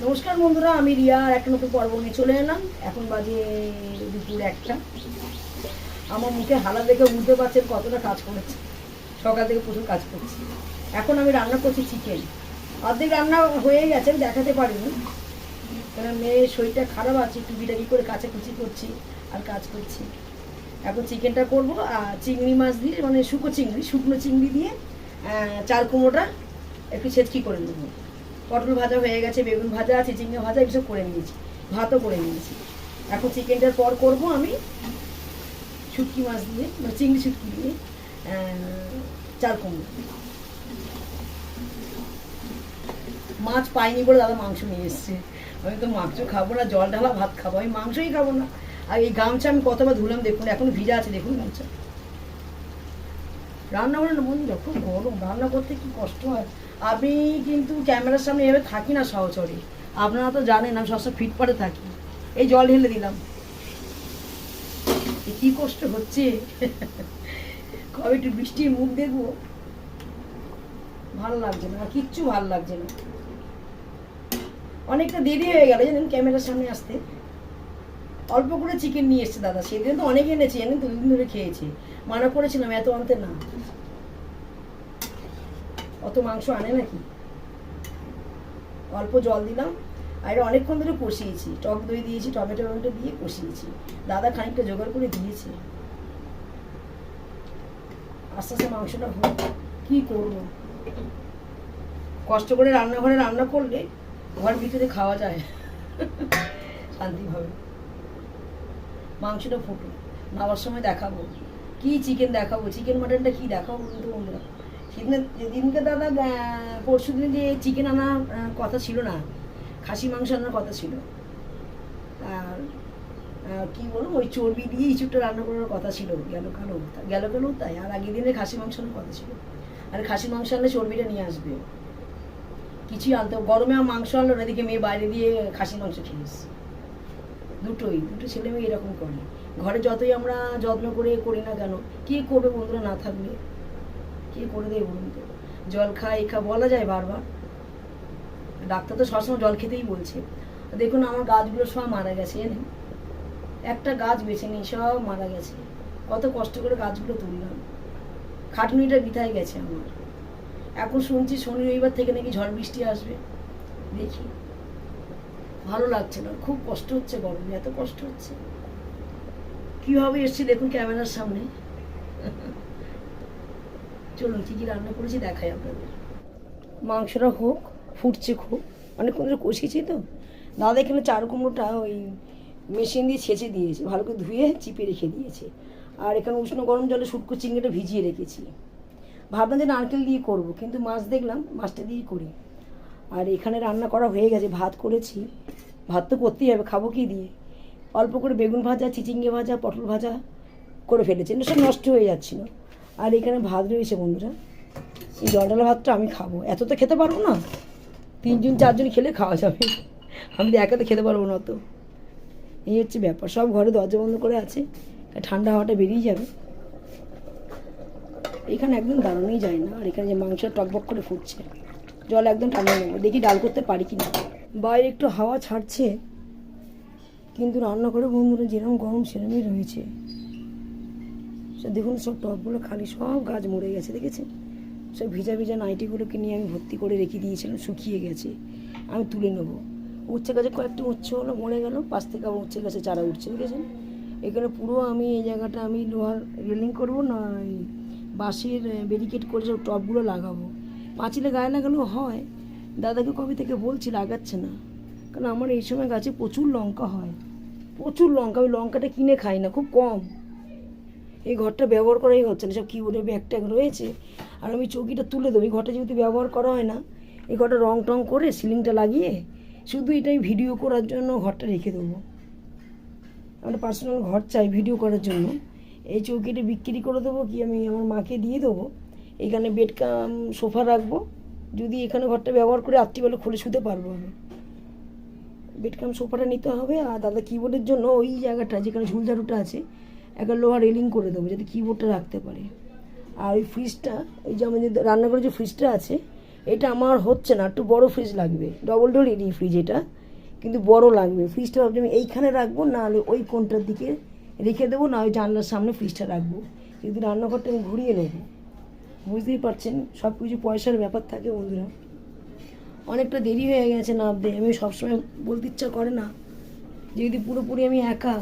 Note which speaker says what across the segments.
Speaker 1: নমস্কার বন্ধুরা, আমি রিয়া আর একটা নতুন পর্ব নিয়ে চলে এলাম। এখন বাজে দুপুর 1টা। আমার মুখে হালা দেখে বুঝতে পারছেন কতটা কাজ করেছি। সকাল থেকে প্রচুর কাজ করছি। এখন আমি রান্না করছি চিকেন। অর্ধেক রান্না হয়ে গেছে, দেখাতে পারিনি কারণ মেয়ের শরীরটা খারাপ আছে, টুকিটাকি করে কাচাকুচি করছি আর কাজ করছি। এখন চিকেনটা করবো আর চিংড়ি মাছ দিয়ে, মানে শুকনো চিংড়ি দিয়ে চাল কুমড়োটা একটু ছেঁচকি করে নেবো। পটল ভাজা হয়ে গেছে, বেগুন ভাজা, চিচিঙ্গা ভাজা এসব করে নিয়েছি, ভাতও করে নিয়েছি। এখন চিকেনটার পর করব আমি শুটকি মাছ দিয়ে, মানে চিংড়ি শুটকি দিয়ে চাল কুমড়ো। মাছ পাইনি বলে দাদা মাংস নিয়ে এসছে। আমি তো মাংস খাবো না, জল ঢালা ভাত খাবো, আমি মাংসই খাবো না। আর এই গামছা আমি কতবার ধুলাম দেখুন, এখন ভিজা আছে দেখুন গামছা। রান্না করে না বন্ধুরা, খুব গরম, রান্না করতে কি কষ্ট হয়। আমি কিন্তু ক্যামেরার সামনে এভাবে থাকি না সহচরে, আপনারা তো জানেন আমি সবসময় ফিটপাটে থাকি। এই জল ঢেলে দিলাম, কি কষ্ট হচ্ছে। কবে একটু বৃষ্টির মুখ দেখবো, ভালো লাগছে না, কিচ্ছু ভালো লাগছে না। অনেকটা দেরি হয়ে গেল জানেন ক্যামেরার সামনে আসতে। অল্প করে চিকেন নিয়ে এসছে দাদা, সেদিন তো অনেক এনেছি, জানেন তো, দুদিন ধরে খেয়েছি। মানা করেছিলাম এত আনতে না, অত মাংস আনে নাকি। অল্প জল দিলাম আর এটা অনেকক্ষণ ধরে কষিয়েছি, টক দই দিয়েছি, টমেটো দিয়ে কষিয়েছি। দাদা খানিকটা জোগাড় করে দিয়েছে। আস্তে আস্তে মাংসটা হোক, কি করব। কষ্ট করে রান্নাঘরে রান্না করলে ঘর ভিতরে খাওয়া যায় শান্তিভাবে। মাংসটা ফুটো, নামার সময় দেখাবো কি চিকেন দেখাবো, চিকেন মাটনটা কি দেখাবো কিন্তু বন্ধুরা। যেদিনকে দাদা পরশু দিন যে চিকেন আনার কথা ছিল না, খাসি মাংস আনার কথা ছিল, আর কি বলবো, ওই চর্বি দিয়ে ইঁচুরটা রান্না করার কথা ছিল, গেল কেন তাই। আর আগের দিনে খাসি মাংস আনার কথা ছিল, আর খাসি মাংস আনলে চর্বিটা নিয়ে আসবে, কিছুই আনতে। গরমে আর মাংস আনলো না, এদিকে মেয়ে বাইরে দিয়ে খাসি মাংস খেয়ে এসছে। দুটো ছেলে মেয়ে এরকম করে। ঘরে যতই আমরা যত্ন করে করি না কেন, কে করবে বন্ধুরা না থাকলে, কে করে দেয় বলুন তো। জল খা এ খা বলা যায় বারবার, ডাক্তার তো সবসময় জল খেতেই বলছে। দেখুন আমার গাছগুলো সব মারা গেছে, জানেন, একটা গাছ বেছে নেই, সব মারা গেছে। কত কষ্ট করে গাছগুলো তুললাম, খাটুনিটা বিথায় গেছে আমার। এখন শুনছি শনি রবিবার থেকে নাকি ঝড় বৃষ্টি আসবে, দেখি। ভালো লাগছে না, খুব কষ্ট হচ্ছে, গরমে এত কষ্ট হচ্ছে। কীভাবে এসছি দেখুন ক্যামেরার সামনে। চলুন কী কী রান্না করেছি দেখাই আপনাদের। মাংসটা হোক, ফুটছে খুব, অনেকক্ষণ ধরে কষিয়েছি তো। দাদা এখানে চাল কুমড়োটা ওই মেশিন দিয়ে ছেঁচে দিয়েছে, ভালো করে ধুয়ে চিপে রেখে দিয়েছে। আর এখানে উষ্ণ গরম জলে শুটকো চিংড়িটা ভিজিয়ে রেখেছি। ভাবলাম যে নারকেল দিয়ে করব, কিন্তু মাছ দেখলাম মাছটা দিয়েই করি। আর এখানে রান্না করা হয়ে গেছে, ভাত করেছি, ভাত তো করতেই হবে, খাবো কি দিয়ে। অল্প করে বেগুন ভাজা, চিচিঙ্গে ভাজা, পটল ভাজা করে ফেলেছি, সব নষ্ট হয়ে যাচ্ছিলো। আর এখানে ভাত রয়েছে বন্ধুরা, এই জলডালা ভাতটা আমি খাবো, এত তো খেতে পারবো না, 3জন 4জন খেলে খাওয়া যাবে, আমি তো একা তো খেতে পারবো না অত। এই হচ্ছে ব্যাপার, সব ঘরে দরজা বন্ধ করে আছে, ঠান্ডা হাওয়াটা বেরিয়ে যাবে। এখানে একদম দাঁড়ানোই যায় না। আর এখানে যে মাংস টকবক করে ফুটছে, জল একদম টানিয়ে নেবো, দেখি ডাল করতে পারি কি না। বাইরে একটু হাওয়া ছাড়ছে, কিন্তু রান্না করে বন্ধুরা যেরকম গরম সেরকমই রয়েছে। দেখুন সব টবগুলো খালি, সব গাছ মরে গেছে, দেখেছেন। সব ভিজা ভিজা নাইটিগুলোকে নিয়ে আমি ভর্তি করে রেখে দিয়েছিলাম, শুকিয়ে গেছে, আমি তুলে নেবো। উচ্ছে গাছে কয়েকটি উচ্ছে হলো, মরে গেল, পাশ থেকে আবার উচ্ছে গাছে চারা উঠছে, দেখেছেন। এখানে পুরো আমি এই জায়গাটা আমি লোহার রেলিং করবো না, বাঁশের ব্যারিকেড করে সব টবগুলো লাগাবো। পাঁচিলে গায়ে লাগালেও হয়, দাদাকে কবে থেকে বলছি, লাগাচ্ছে না। কারণ আমার এই সময় গাছে প্রচুর লঙ্কা হয়, প্রচুর লঙ্কা। আমি লঙ্কাটা কিনে খাই না, খুব কম। এই ঘরটা ব্যবহার করাই হচ্ছে না, সব কিবোর্ডের ব্যাগ ট্যাগ রয়েছে। আর আমি চৌকিটা তুলে দেবো, এই ঘরটা যেহেতু ব্যবহার করা হয় না, এই ঘরটা রং টং করে সিলিংটা লাগিয়ে শুধু এটাই ভিডিও করার জন্য ঘরটা রেখে দেবো। আমার পার্সোনাল ঘর চাই ভিডিও করার জন্য। এই চৌকিটা বিক্রি করে দেবো, কি আমি আমার মাকে দিয়ে দেবো। এখানে বেড কাম সোফা রাখবো, যদি এখানে ঘরটা ব্যবহার করে রাত্রিবেলা খুলে শুতে পারবো আমি। বেড কাম সোফাটা নিতে হবে। আর দাদা কিবোর্ডের জন্য ওই জায়গাটা যেখানে ঝুলঝাড়ুটা আছে, একটা লোহা রেলিং করে দেবো, যাতে কিবোর্ডটা রাখতে পারে। আর ওই ফ্রিজটা, ওই যে আমাদের রান্নাঘরে যে ফ্রিজটা আছে, এটা আমার হচ্ছে না, একটু বড় ফ্রিজ লাগবে, ডবল ডোর এডি ফ্রিজ এটা, কিন্তু বড় লাগবে। ফ্রিজটা ভাবছি আমি এইখানে রাখবো, না হলে ওই কোণটার দিকে রেখে দেবো, না ওই জানলার সামনে ফ্রিজটা রাখবো, কিন্তু রান্নাঘরটা আমি ঘুরিয়ে নেবো। বুঝতেই পারছেন সব কিছু পয়সার ব্যাপার থাকে বন্ধুরা। অনেকটা দেরি হয়ে গেছে নামতে, আমি সবসময় বলতে ইচ্ছা করে না যে যদি পুরোপুরি আমি একা,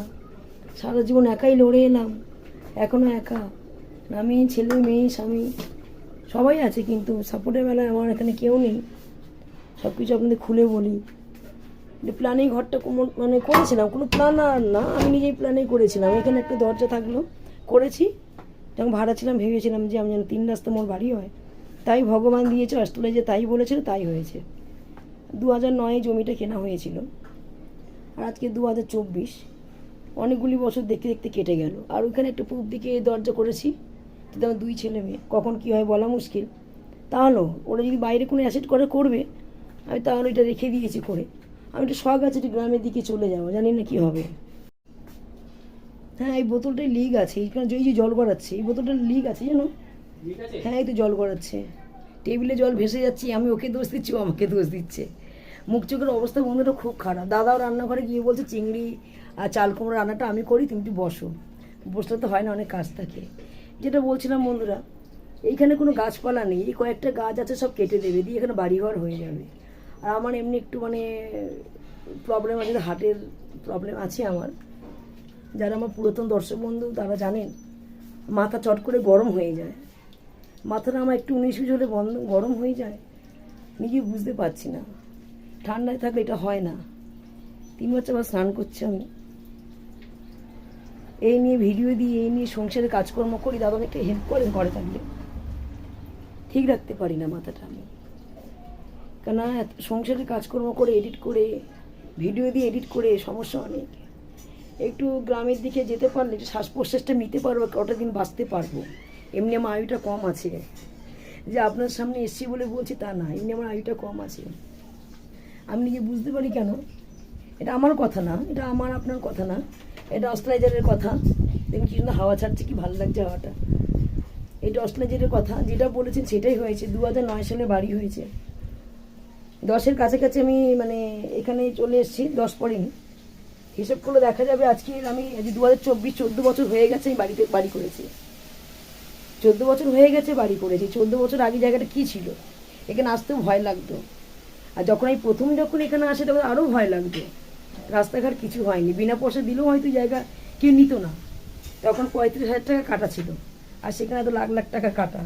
Speaker 1: সারা জীবন একাই লড়ে এলাম, এখনও একা, আমি ছেলে মেয়ে স্বামী সবাই আছে, কিন্তু সাপোর্টের বেলায় আমার এখানে কেউ নেই। সব কিছু আপনাদের খুলে বলি, যে প্ল্যানেই ঘরটা মানে করেছিলাম, কোনো প্ল্যান আর না, আমি নিজেই প্ল্যানেই করেছিলাম। এখানে একটা দরজা থাকলো, করেছি, যখন ভাড়া ছিলাম ভেবেছিলাম যে আমি যেন 3 রাস্তা মোর বাড়ি হয়, তাই ভগবান দিয়েছে, অস্ট্রেলিয়া তাই বলেছিল তাই হয়েছে। 2009 জমিটা কেনা হয়েছিল, আর আজকে 2024, অনেকগুলি বছর দেখতে দেখতে কেটে গেল। আর ওইখানে একটা পূব দিকে দরজা করেছি, কিন্তু আমার 2 ছেলে মেয়ে, কখন কী হয় বলা মুশকিল। তাহলেও ওরা যদি বাইরে কোনো অ্যাসেট করে করবে, আমি তাহলে এটা রেখে দিয়েছি করে। আমি একটা শখ আছে একটু গ্রামের দিকে চলে যাবো, জানি না কী হবে। হ্যাঁ, এই বোতলটায় লিক আছে, এইখানে এই যে জল গড়াচ্ছে, এই বোতলটার লিক আছে জানো। হ্যাঁ, এই তো জল গড়াচ্ছে, টেবিলে জল ভেসে যাচ্ছি, আমি ওকে দোষ দিচ্ছি, ও আমাকে দোষ দিচ্ছে। মুখ চোখের অবস্থা বন্ধুটা খুব খারাপ। দাদাও রান্নাঘরে গিয়ে বলছে চিংড়ি আর চাল কুমড়ো রান্নাটা আমি করি, তুমি একটু বসো। বসলে তো হয় না, অনেক কাজ থাকে। যেটা বলছিলাম বন্ধুরা, এইখানে কোনো গাছপালা নেই, এই কয়েকটা গাছ আছে সব কেটে দেবে, দিয়ে এখানে বাড়িঘর হয়ে যাবে। আর আমার এমনি একটু মানে প্রবলেম আছে, হার্টের প্রবলেম আছে আমার। যারা আমার পুরাতন দর্শক বন্ধু তারা জানেন, মাথা চট করে গরম হয়ে যায়, মাথাটা আমার একটু 19-20 হলে গরম হয়ে যায়, নিজে বুঝতে পারছি না। ঠান্ডায় থাকলে এটা হয় না। 3 বছর আবার স্নান করছি আমি, এই নিয়ে ভিডিও দিই, এই নিয়ে সংসারে কাজকর্ম করি, দাদা অনেকটা হেল্প করেন ঘরে থাকলে। ঠিক রাখতে পারি না মাথাটা আমি, কেন সংসারে কাজকর্ম করে এডিট করে ভিডিও দিয়ে এডিট করে সমস্যা অনেক। একটু গ্রামের দিকে যেতে পারলে একটু শ্বাস প্রশ্বাসটা নিতে পারবো, কটা দিন বাঁচতে পারবো। এমনি আমার আয়ুটা কম আছে, যে আপনার সামনে এসছি বলে বলছি তা না, এমনি আমার আয়ুটা কম আছে। আমি নিজে বুঝতে পারি কেন, এটা আমার কথা না, এটা আমার আপনার কথা না, এটা অস্ট্রেলিয়ার কথা। দেখুন কি সুন্দর হাওয়া ছাড়ছে, কি ভালো লাগছে হাওয়াটা। এটা অস্ট্রেলিয়ার কথা, যেটা বলেছেন সেটাই হয়েছে। 2009 সালে বাড়ি হয়েছে, 10-এর কাছাকাছি আমি মানে এখানে চলে এসেছি, 10 পড়েনি। হিসেব করলে দেখা যাবে আজকে আমি 2024, 14 বছর হয়ে গেছে আমি বাড়ি করেছি। 14 বছর হয়ে গেছে বাড়ি করেছি। 14 বছর আগে জায়গাটা কী ছিল, এখানে আসতেও ভয় লাগতো। আর যখন আমি যখন এখানে আসে তখন আরও ভয় লাগতো। রাস্তাঘাট কিছু হয়নি, বিনা পয়সা দিলেও হয়তো জায়গা কেউ নিত না। তখন 35,000 টাকা কাটা ছিল, আর সেখানে তো লাখ লাখ টাকা কাটা।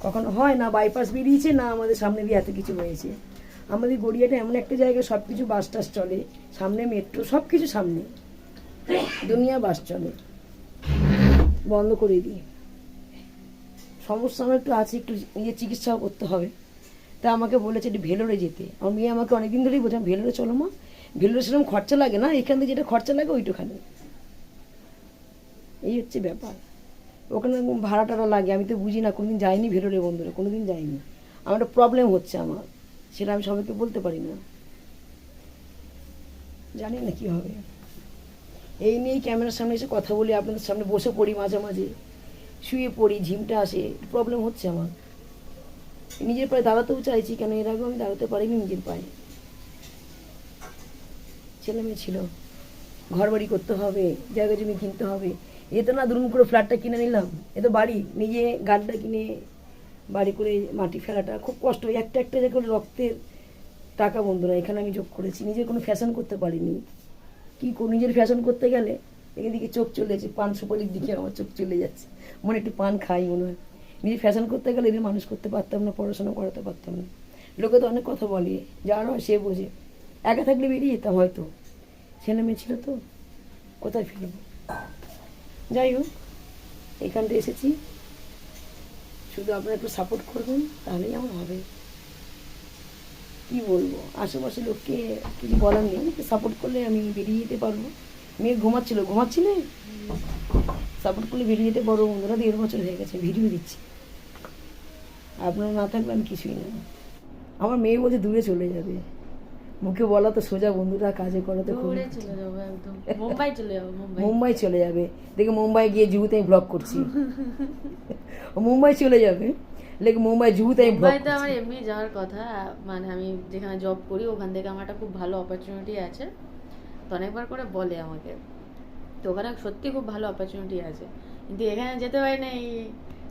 Speaker 1: কখনো হয় না, বাইপাস বেরিয়েছে না, আমাদের সামনে দিয়ে এত কিছু হয়েছে। আমাদের গড়িয়াটা এমন একটা জায়গা, সব কিছু বাস টাস চলে, সামনে মেট্রো, সব কিছু সামনে, দুনিয়া বাস চলে। বন্ধ করে দিই, সমস্যা আমার একটু আছে, একটু নিজের চিকিৎসাও করতে হবে। তা আমাকে বলেছে একটু ভেলোরে যেতে। আমার মেয়ে আমাকে অনেকদিন ধরেই বলছিলাম ভেলোরে চলো মা, ভেলোরে সেরকম খরচা লাগে না, এখান থেকে যেটা খরচা লাগে ওইটুখানি। এই হচ্ছে ব্যাপার, ওখানে ভাড়া টাড়া লাগে, আমি তো বুঝি না, কোনোদিন যাইনি ভেলোরে বন্ধুরা, কোনোদিন যাইনি। আমার একটা প্রবলেম হচ্ছে আমার, সেটা আমি সবাইকে বলতে পারি না, জানি না কী হবে। এই নিয়েই ক্যামেরার সামনে এসে কথা বলি, আপনাদের সামনে বসে পড়ি, মাঝে মাঝে শুয়ে পড়ি, ঝিমটা আসে, প্রবলেম হচ্ছে আমার। নিজের পায়ে দাঁড়াতেও চাইছি, কেন এর আগেও আমি দাঁড়াতে পারিনি নিজের পায়ে। ছেলে মেয়ে ছিল, ঘর বাড়ি করতে হবে, জায়গা জমি কিনতে হবে। এ তো না দুরুম করে ফ্ল্যাটটা কিনে নিলাম, এ তো বাড়ি, নিজে গাড়িটা কিনে বাড়ি করে মাটি ফেলাটা খুব কষ্ট। একটা একটা যে করে রক্তের টাকা বন্ধুরা এখানে আমি যোগ করেছি, নিজের কোনো ফ্যাশন করতে পারিনি। কী নিজের ফ্যাশন করতে গেলে এদিকে চোখ চলে যাচ্ছে, পান সুপারির দিকে আমার চোখ চলে যাচ্ছে, মনে একটু পান খাই মনে হয়। নিজে ফ্যাশন করতে গেলে এদের মানুষ করতে পারতাম না, পড়াশোনা করাতে পারতাম না। লোকে তো অনেক কথা বলে, যার হয় সে বোঝে। একা থাকলে বেরিয়ে যেতাম হয়তো, ছেলে মেয়ে ছিল তো, কোথায় ফিরব। যাই হোক, এখানটা এসেছি, শুধু আপনারা একটু সাপোর্ট করবেন, তাহলেই আমার হবে। কী বলবো, আশেপাশে লোককে কিছু বলার নেই, সাপোর্ট করলে আমি বেরিয়ে যেতে পারবো। মেয়ে ঘুমাচ্ছিলে, সাপোর্ট করলে বেরিয়ে যেতে পারবো বন্ধুরা। 1.5 বছর হয়ে গেছে ভিডিও দিচ্ছি, আপনারা না থাকলে আমি কিছুই না। আমার মেয়ে বলছে দূরে চলে যাবে, মুখে বলা তো সোজা বন্ধুরা, কাজে করা তো খুব। মুম্বাই চলে যাবে, দেখে মুম্বাই গিয়ে জুহুতে আমি ব্লগ করছি। ও মুম্বাই চলে যাবে, लेकिन मुंबई जूते
Speaker 2: মুম্বাইতে আমার এমনি যাওয়ার কথা, মানে আমি যেখানে জব করি ওখান থেকে আমার একটা খুব ভালো অপরচুনিটি আছে, তো অনেকবার করে বলে আমাকে, তো ওখানে সত্যি খুব ভালো অপরচুনিটি আছে, কিন্তু এখানে যেতে পারি না, এই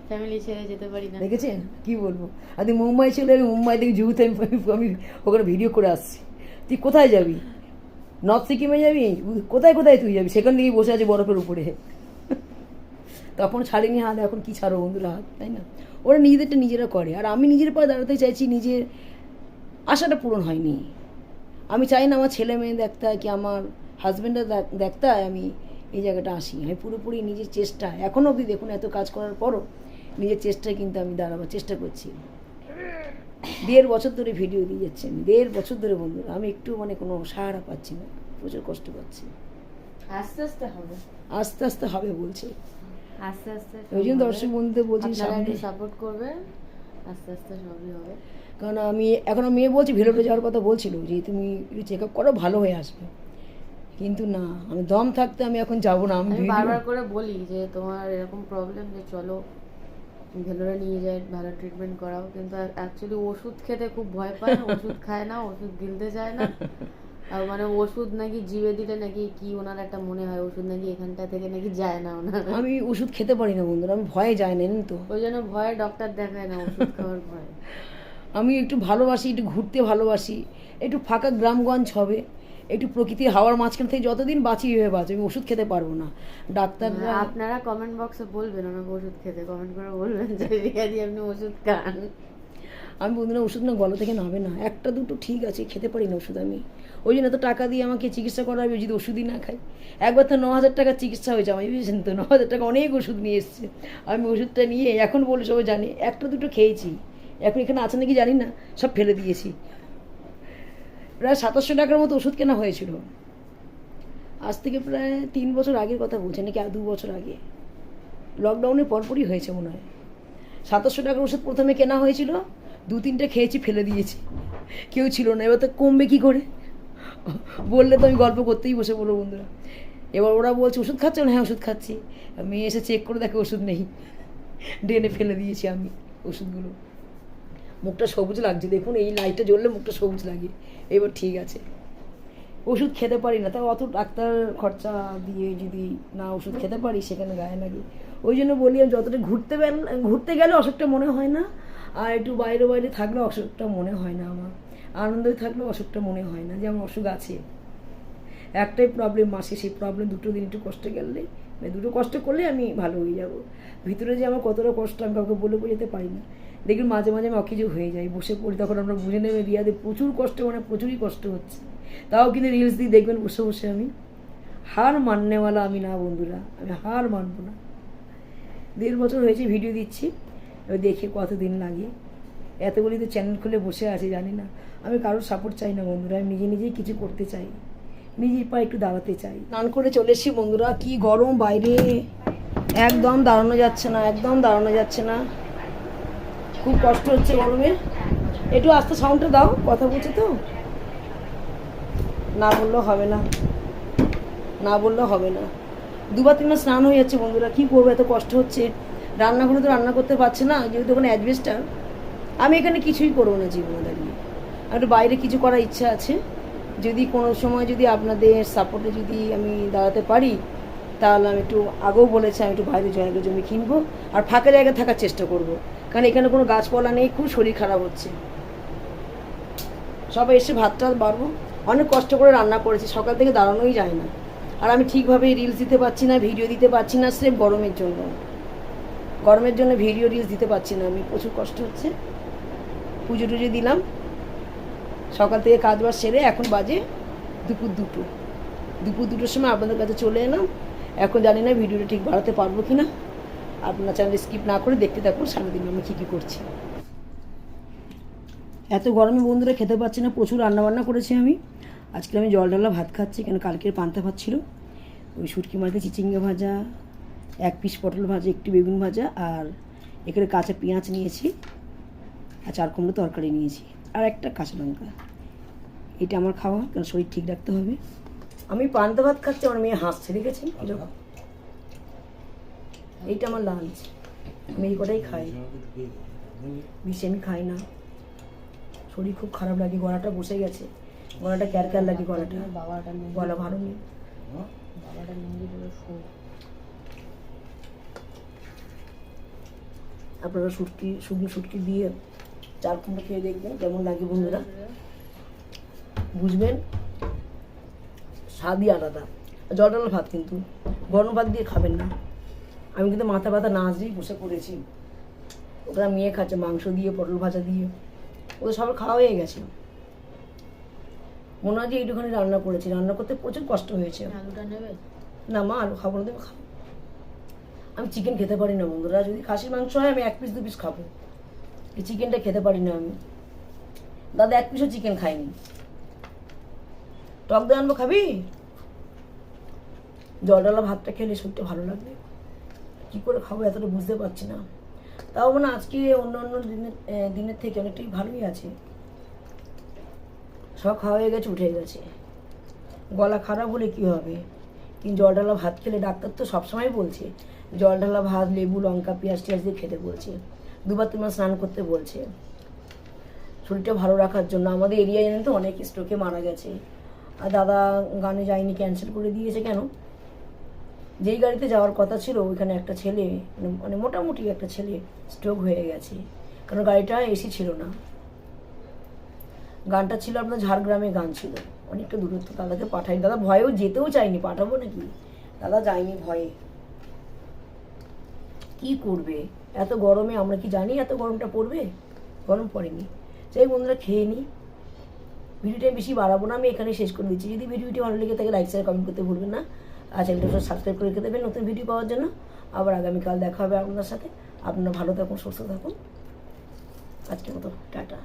Speaker 2: ফ্যামিলি ছেড়ে যেতে পারি না।
Speaker 1: দেখেছেন কি বলবো, আদি মুম্বাই ছিল, আমি মুম্বাই থেকে জুহুতে আমি ওখানে ভিডিও করে আসছি। তুই কোথায় যাবি? নর্থ সিকিমে যাবি? কোথায় কোথায় তুই যাবি? সেখান থেকেই বসে আছে বরফের উপরে। তখন ছাড়িনি হাত, এখন কি ছাড়ো বন্ধুরা হাত, তাই না? ওরা নিজেদেরটা নিজেরা করে, আর আমি নিজের পায়ে দাঁড়াতে চাইছি, নিজের আশাটা পূরণ হয়নি। আমি চাই না আমার ছেলে মেয়ে দেখতে হয়, কি আমার হাজব্যান্ডরা দেখতে হয় আমি এই জায়গাটা আসি। আমি পুরোপুরি নিজের চেষ্টা, এখনও অবধি দেখুন এত কাজ করার পরও নিজের চেষ্টায় কিন্তু আমি দাঁড়াবার চেষ্টা করছি। 1.5 বছর ধরে ভিডিও দিয়ে যাচ্ছি আমি, 1.5 বছর ধরে বন্ধুরা, আমি একটু মানে কোনো সাহারা পাচ্ছি না, প্রচুর কষ্ট পাচ্ছি।
Speaker 2: আস্তে আস্তে হবে,
Speaker 1: আস্তে আস্তে হবে বলছে,
Speaker 2: আস্তে আস্তে
Speaker 1: ওই জন্য দর্শক বন্ধুদের বলছি সামনে
Speaker 2: সাপোর্ট করবে, আস্তে আস্তে সবই হবে।
Speaker 1: কারণ আমি এখন মেয়ে বলছি ভেলোরে যাওয়ার কথা বলছিল, যে তুমি চেক আপ করো ভালো হয়ে আসবে, কিন্তু না, আমি দম থাকতে আমি এখন যাবো না। আমি
Speaker 2: বারবার করে বলি যে তোমার এরকম প্রবলেম, যে চলো ভেলোরে নিয়ে যায়, ভালো ট্রিটমেন্ট করাও, কিন্তু অ্যাকচুয়ালি ওষুধ খেতে খুব ভয় পায়, ওষুধ খায় না, ওষুধ গিলতে চায় না, আর মানে ওষুধ নাকি জিভে দিলে নাকি কি ওনার একটা মনে হয়, ওষুধ নাকি এখানটা থেকে নাকি যায় না ওনার।
Speaker 1: আমি ওষুধ খেতে পারি না বন্ধুরা, আমি ভয়ে যাই না, জানেন তো,
Speaker 2: ওই জন্য ভয়ে ডক্টর দেখায় না, ওষুধ খাওয়ার ভয়।
Speaker 1: আমি একটু ভালোবাসি, একটু ঘুরতে ভালোবাসি, একটু ফাঁকা গ্রামগঞ্জ হবে, একটু প্রকৃতির হাওয়ার মাঝখান থেকে যতদিন বাঁচি এভাবে বাঁচি, আমি ওষুধ খেতে পারবো না। ডাক্তাররা
Speaker 2: আপনারা কমেন্ট বক্সে বলবেন ওনাকে ওষুধ খেতে, কমেন্ট করে বলবেন যে রিয়াদি আপনি ওষুধ খান।
Speaker 1: আমি বন্ধুরা ওষুধ না গলা থেকে নামে না, একটা দুটো ঠিক আছে, খেতে পারি না ওষুধ আমি, ওই জন্য তো টাকা দিয়ে আমাকে চিকিৎসা করাবে, যদি ওষুধই না খাই। একবার তো 9,000 টাকার চিকিৎসা হয়েছে আমি, বুঝেছেন তো, 9,000 টাকা অনেক ওষুধ নিয়ে এসছে। আমি ওষুধটা নিয়ে এখন বলে সবাই জানি, একটা দুটো খেয়েছি, এখন এখানে আছে নাকি জানি না, সব ফেলে দিয়েছি। প্রায় 2700 টাকার মতো ওষুধ কেনা হয়েছিল, আজ থেকে প্রায় 3 বছর আগের কথা বলছে, নাকি আর 2 বছর আগে, লকডাউনের পরপরই হয়েছে মনে হয়। 2700 টাকার ওষুধ প্রথমে কেনা হয়েছিল, 2-3টা খেয়েছি, ফেলে দিয়েছি, কেউ ছিল না। এবার তো কমবে কী করে, বললে তো আমি গল্প করতেই বসে পড়ো বন্ধুরা। এবার ওরা বলছে ওষুধ খাচ্ছ না? হ্যাঁ ওষুধ খাচ্ছি। মেয়ে এসে চেক করে দেখে ওষুধ নেই, ড্রেনে ফেলে দিয়েছি আমি ওষুধগুলো। মুখটা সবুজ লাগছে, দেখুন এই লাইটটা জ্বললে মুখটা সবুজ লাগে, এবার ঠিক আছে। ওষুধ খেতে পারি না, তাও অত ডাক্তার খরচা দিয়ে যদি না ওষুধ খেতে পারি, সেখানে গায়ে লাগে। ওই জন্য বলি, আমি যতটা ঘুরতে গেলে অসুখটা মনে হয় না, আর একটু বাইরে বাইরে থাকলে অসুখটা মনে হয় না আমার, আনন্দে থাকলে অসুখটা মনে হয় না যে আমার অসুখ আছে। একটাই প্রবলেম মাসে, সেই প্রবলেম 2 দিন একটু কষ্ট গেলে, 2 কষ্ট করলে আমি ভালো হয়ে যাব। ভিতরে যে আমার কতটা কষ্ট আমি কাউকে বলে বোঝাতে পারি না। দেখুন মাঝে মাঝে আমি অকেজো হয়ে যাই, বসে পড়ি, তখন আমরা বুঝে নেবে রিয়াদের প্রচুর কষ্ট, মানে প্রচুরই কষ্ট হচ্ছে। তাও কিন্তু রিলস দিয়ে দেখবেন বসে বসে আমি, হার মাননেওয়ালা আমি না বন্ধুরা, আমি হার মানবো না। 1.5 বছর হয়েছে ভিডিও দিচ্ছি, এবার দেখে কতদিন লাগে। এতগুলি তো চ্যানেল খুলে বসে আছে, জানি না। আমি কারোর সাপোর্ট চাই না বন্ধুরা, আমি নিজেই কিছু করতে চাই, নিজের পায়ে একটু দাঁড়াতে চাই। স্নান করে চলে এসেছি বন্ধুরা, কি গরম বাইরে, একদম দাঁড়ানো যাচ্ছে না, একদম দাঁড়ানো যাচ্ছে না, খুব কষ্ট হচ্ছে গরমে। একটু আস্তে সাউন্ডটা দাও, কথা বলছে তো, না বললেও হবে না, না বললেও হবে না। 2-3বার স্নান হয়ে যাচ্ছে বন্ধুরা, কী করবো, এত কষ্ট হচ্ছে। রান্নাঘরে তো রান্না করতে পারছে না, যেহেতু ওখানে অ্যাডভেস্টার। আমি এখানে কিছুই করবো না জীবনে দাঁড়িয়ে, একটু বাইরে কিছু করার ইচ্ছা আছে। যদি কোনো সময় যদি আপনাদের সাপোর্টে যদি আমি দাঁড়াতে পারি, তাহলে আমি একটু আগেও বলেছি, আমি একটু বাইরে জায়গা জমি কিনবো, আর ফাঁকা জায়গায় থাকার চেষ্টা করব, কারণ এখানে কোনো গাছপালা নেই, খুব শরীর খারাপ হচ্ছে। সবাই এসে ভাতটা বাড়বো, অনেক কষ্ট করে রান্না করেছি, সকাল থেকে দাঁড়ানোই যায় না, আর আমি ঠিকভাবে রিলস দিতে পারছি না, ভিডিও দিতে পারছি না, স্রেফ গরমের জন্য ভিডিও রিলস দিতে পারছি না আমি, প্রচুর কষ্ট হচ্ছে। পুজো টুজো দিলাম, সকাল থেকে কাজ বাজ সেরে এখন বাজে দুপুর 2টোর সময় আপনাদের কাছে চলে এলাম। এখন জানি না ভিডিওটা ঠিক বাড়াতে পারবো কি না, আপনার চ্যানেল স্কিপ না করে দেখতে থাকুন সারাদিন আমি কী করছি। এত গরমে বন্ধুরা খেতে পাচ্ছি না, প্রচুর রান্নাবান্না করেছি আমি। আজকে আমি জল ঢালা ভাত খাচ্ছি, কেন কালকের পান্তা ভাত ছিল, ওই শুটকি মাছকে চিচিঙ্গা ভাজা, 1 পিস পটল ভাজা, একটু বেগুন ভাজা, আর এখানে কাঁচা পেঁয়াজ নিয়েছি, আর 4 কুমড়ো তরকারি নিয়েছি, আর একটা কাঁচা লঙ্কা। এটা আমার খাওয়া, কারণ শরীর ঠিক রাখতে হবে। আমি পান্তা ভাত খাচ্ছি, আমার মেয়ে হাসছে, দেখেছেন এরকম। এইটা আমার লাঞ্চ, আমি এই কটাই খাই। বেশি আমি খাই না, শরীর খুব খারাপ লাগে, গলাটা বসে গেছে, গলাটা ক্যারক্যার লাগে, গলাটা
Speaker 2: বাবাটা নেই,
Speaker 1: গলা ভালো নেই।
Speaker 2: বাবাটা লুঙ্গি পরে শো।
Speaker 1: আপনারা শুকনো শুটকি দিয়ে চাল কুমড়ো খেয়ে দেখবেন কেমন লাগে বন্ধুরা, বুঝবেন স্বাদই আলাদা। জল ডাল ভাত কিন্তু গরম ভাত দিয়ে খাবেন না। আমি কিন্তু মাথা ব্যথা নাচ দিয়ে বসে পড়েছি, ওরা মেয়ে খাচ্ছে মাংস দিয়ে, পটল ভাজা দিয়ে, ওদের সবার খাওয়া হয়ে গেছে। মনে হয় যে এইটুখানি রান্না করেছি, রান্না করতে প্রচুর কষ্ট হয়েছে।
Speaker 2: আলুটা নেবে?
Speaker 1: না মা, আলু খাবো না, দেবে খাবো। আমি চিকেন খেতে পারি না বন্ধুরা, যদি খাসির মাংস হয় আমি 1 পিস 2 পিস খাবো, এই চিকেনটা খেতে পারি না আমি। দাদা 1 পিসও চিকেন খাইনি। টক দই আনবো, খাবি? জল ডালা ভাতটা খেলে শরীরটা ভালো লাগবে, কী করে খাবো এতটা বুঝতে পারছি না। তাও মানে আজকে অন্য অন্য দিনের থেকে অনেকটাই ভালোই আছে, সব খাওয়া হয়ে গেছে, উঠে গেছে। গলা খারাপ হলে কী হবে, কিন্তু জল ঢালা ভাত খেলে ডাক্তার তো সবসময় বলছে জল ঢালা ভাত, লেবু, লঙ্কা, পেঁয়াজ টিয়াজ দিয়ে খেতে বলছে, 2বার 3বার স্নান করতে বলছে শরীরটা ভালো রাখার জন্য। আমাদের এরিয়ায় জানেন তো অনেক স্ট্রোকে মারা গেছে। আর দাদা গানে যায়নি, ক্যান্সেল করে দিয়েছে। কেন? যেই গাড়িতে যাওয়ার কথা ছিল ওইখানে একটা ছেলে, মানে মোটামুটি একটা ছেলে স্ট্রোক হয়ে গেছে, কারণ গাড়িটা এসি ছিল না। গানটা ছিল আপনার ঝাড়গ্রামে গান ছিল, অনেকটা দূরত্ব। দাদাকে পাঠাই, দাদা ভয়েও যেতেও চাইনি, পাঠাবো নাকি, দাদা যায়নি ভয়ে। কি করবে এত গরমে, আমরা কি জানি এত গরমটা পড়বে? গরম পড়েনি। সেই বন্ধুরা খেয়ে নিই, ভিডিওটা বেশি বাড়াবো না, আমি এখানে শেষ করে দিচ্ছি। যদি ভিডিওটি ভালো লেগে থাকে লাইক শেয়ার কমেন্ট করতে ভুলবেন না, আর চ্যানেলটা সাবস্ক্রাইব করে রেখে দেবেন নতুন ভিডিও পাওয়ার জন্য। আবার আগামীকাল দেখা হবে আপনার সাথে। আপনারা ভালো থাকুন, সুস্থ থাকুন। আজকের মতো টাটা।